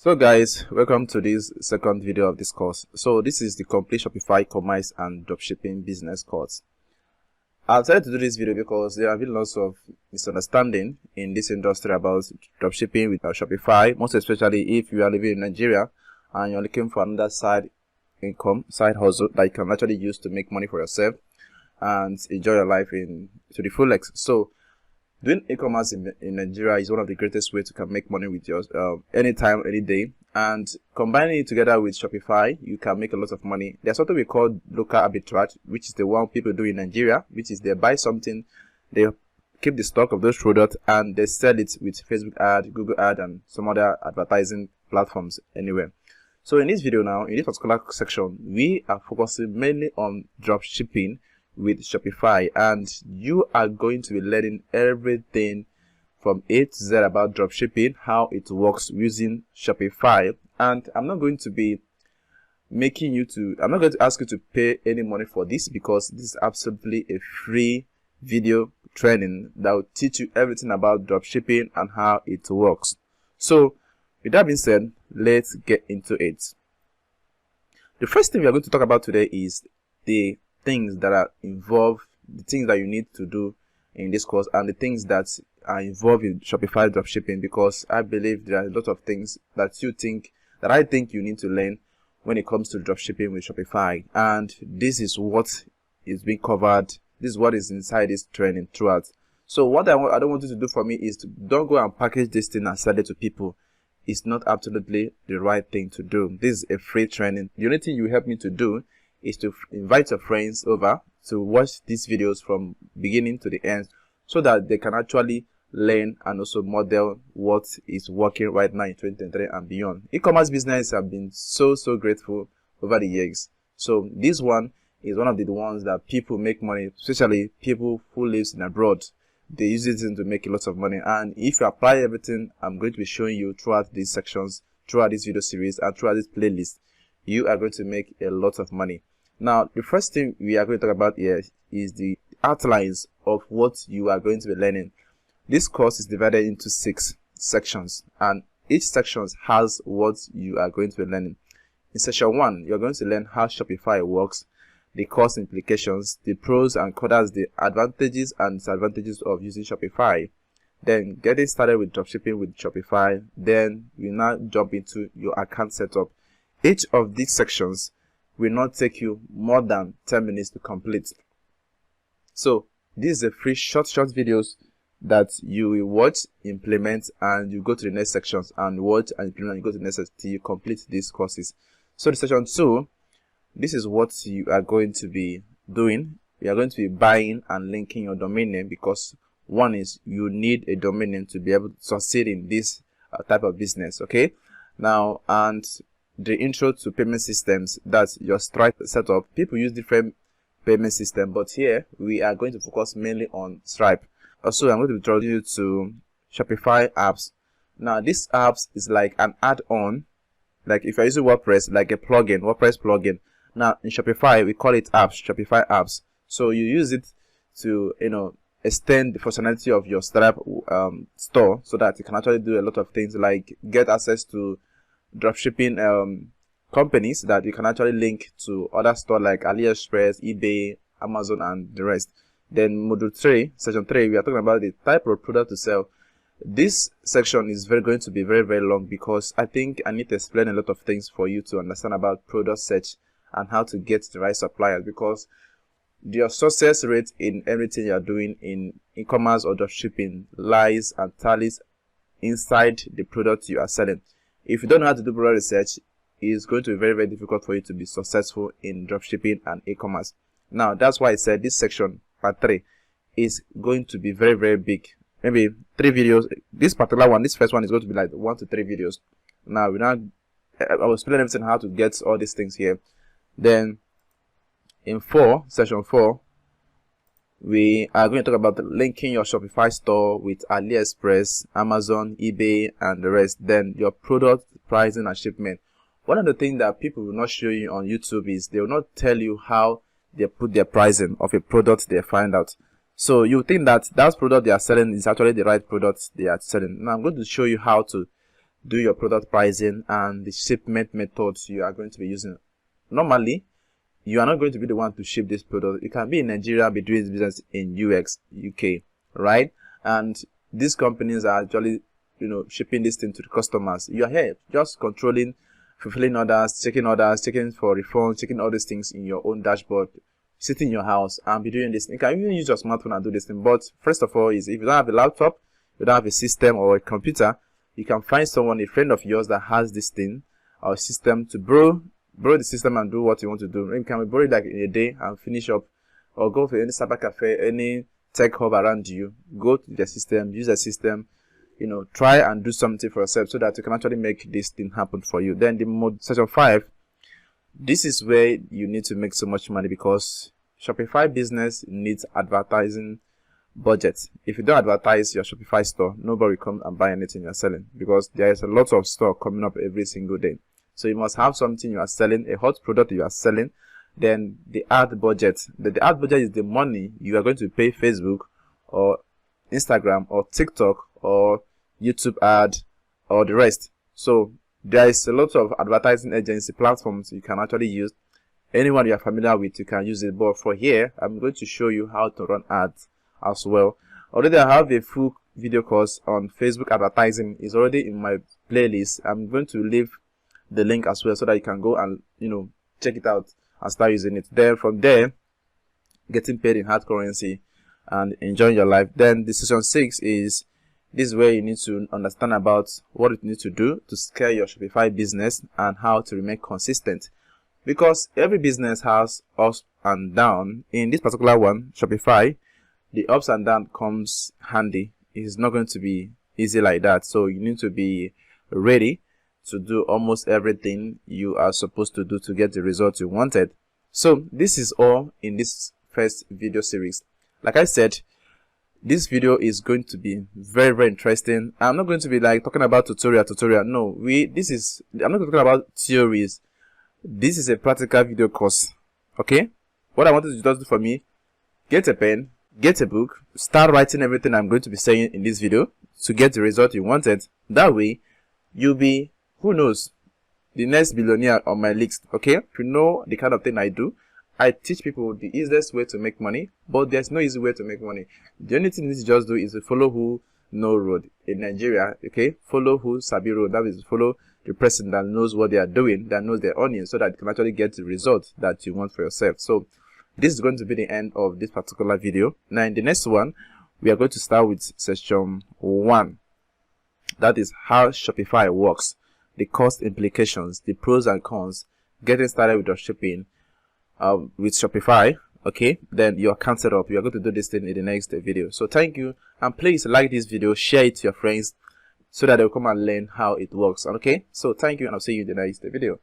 So guys, welcome to this second video of this course. So this is the complete Shopify commerce and dropshipping business course. I've decided to do this video because there have been lots of misunderstanding in this industry about dropshipping with Shopify, most especially if you are living in Nigeria and you're looking for another side income, side hustle that you can actually use to make money for yourself and enjoy your life to the fullest. So doing e-commerce in Nigeria is one of the greatest ways to make money with yours anytime, any day. And combining it together with Shopify, you can make a lot of money. There's something we call local arbitrage, which is the one people do in Nigeria, which is they buy something, they keep the stock of those products, and they sell it with Facebook ad, Google ad, and some other advertising platforms anywhere. So in this video now, in this particular section, we are focusing mainly on drop shipping with Shopify, and you are going to be learning everything from A to Z about dropshipping, how it works using Shopify. And I'm not going to ask you to pay any money for this, because this is absolutely a free video training that will teach you everything about dropshipping and how it works. So with that being said, let's get into it. The first thing we are going to talk about today is the things that are involved, the things that you need to do in this course, and the things that are involved in Shopify dropshipping, because I believe there are a lot of things that I think you need to learn when it comes to dropshipping with Shopify. And this is what is being covered. This is what is inside this training throughout. So what I don't want you to do for me is to don't go and package this thing and sell it to people. It's not absolutely the right thing to do. This is a free training. The only thing you help me to do is to invite your friends over to watch these videos from beginning to the end, so that they can actually learn and also model what is working right now in 2023 and beyond. E-commerce business have been so grateful over the years. So this one is one of the ones that people make money, especially people who lives in abroad. They use it to make a lot of money. And if you apply everything I'm going to be showing you throughout these sections, throughout this video series, and throughout this playlist, you are going to make a lot of money. Now, the first thing we are going to talk about here is the outlines of what you are going to be learning. This course is divided into 6 sections, and each section has what you are going to be learning. In section 1, you're going to learn how Shopify works, the cost implications, the pros and cons, the advantages and disadvantages of using Shopify. Then getting started with dropshipping with Shopify. Then we now jump into your account setup. Each of these sections will not take you more than 10 minutes to complete. So this is a free short videos that you will watch, implement, and you go to the next sections and watch and implement, and you go to the next section till you complete these courses. So the section 2, this is what you are going to be doing. You are going to be buying and linking your domain name, because one is you need a domain name to be able to succeed in this type of business. Okay, now, and the intro to payment systems, that's your Stripe setup. People use different payment systems, but here we are going to focus mainly on Stripe. Also, I'm going to introduce you to Shopify apps. Now, this apps is like an add-on, like if you're using WordPress, like a plugin, WordPress plugin. Now, in Shopify, we call it apps, Shopify apps. So you use it to, extend the functionality of your Stripe store, so that you can actually do a lot of things, like get access to dropshipping companies that you can actually link to other stores like AliExpress, eBay, Amazon, and the rest. Then module 3, section 3, we are talking about the type of product to sell. This section is going to be very long, because I think I need to explain a lot of things for you to understand about product search and how to get the right suppliers, because your success rate in everything you are doing in e-commerce or dropshipping lies and tallies inside the product you are selling. If you don't know how to do product research, it's going to be very difficult for you to be successful in dropshipping and e-commerce. Now, that's why I said this section, part 3, is going to be very big. Maybe 3 videos. This particular one, this first one, is going to be like 1 to 3 videos. Now, I will explain everything, how to get all these things here. Then, in section 4, we are going to talk about linking your Shopify store with AliExpress, Amazon, eBay, and the rest. Then your product pricing and shipment. One of the things that people will not show you on YouTube is they will not tell you how they put their pricing of a product they find out. So you think that product they are selling is actually the right product they are selling. Now I'm going to show you how to do your product pricing, and the shipment methods you are going to be using. Normally, you are not going to be the one to ship this product. You can be in Nigeria, be doing business in UK, right? And these companies are actually, shipping this thing to the customers. You are here just controlling, fulfilling orders, checking for refunds, checking all these things in your own dashboard, sitting in your house and be doing this. You can even use your smartphone and do this thing. But first of all, is if you don't have a laptop, you don't have a system or a computer, you can find someone, a friend of yours that has this thing or system to borrow the system and do what you want to do. You can borrow it like in a day and finish up, or go to any cyber cafe, any tech hub around you, go to the system, use the system, try and do something for yourself so that you can actually make this thing happen for you. Then the mode section 5, this is where you need to make so much money, because Shopify business needs advertising budget. If you don't advertise your Shopify store, nobody will come and buy anything you're selling, because there is a lot of store coming up every single day. So you must have something you are selling, a hot product you are selling. Then the ad budget. The ad budget is the money you are going to pay Facebook or Instagram or TikTok or YouTube ad or the rest. So there is a lot of advertising agency platforms you can actually use. Anyone you are familiar with, you can use it. But for here, I'm going to show you how to run ads as well. Already I have a full video course on Facebook advertising. It's already in my playlist. I'm going to leave the link as well so that you can go and check it out and start using it. Then from there, getting paid in hard currency and enjoying your life. Then the section 6 is this, where you need to understand about what you need to do to scale your Shopify business and how to remain consistent, because every business has ups and down. In this particular one, Shopify, the ups and down comes handy. It's not going to be easy like that, so you need to be ready to do almost everything you are supposed to do to get the result you wanted. So this is all in this first video series. Like I said, this video is going to be very, very interesting. I'm not going to be like talking about tutorial. No, I'm not talking about theories. This is a practical video course. Okay, what I want you to just do for me, get a pen, get a book, start writing everything I'm going to be saying in this video to get the result you wanted. That way you'll be, who knows, the next billionaire on my list. Okay, if you know the kind of thing I do, I teach people the easiest way to make money, but there's no easy way to make money. The only thing you need to just do is to follow who know road in Nigeria. Okay, follow who sabi road. That is, follow the person that knows what they are doing, that knows their audience, so that you can actually get the result that you want for yourself. So this is going to be the end of this particular video. Now in the next one, we are going to start with section 1. That is how Shopify works, the cost implications, the pros and cons, getting started with dropshipping with Shopify. Okay, then you are account set up. You are going to do this thing in the next video. So thank you, and please like this video, share it to your friends so that they'll come and learn how it works. Okay, so thank you, and I'll see you in the next video.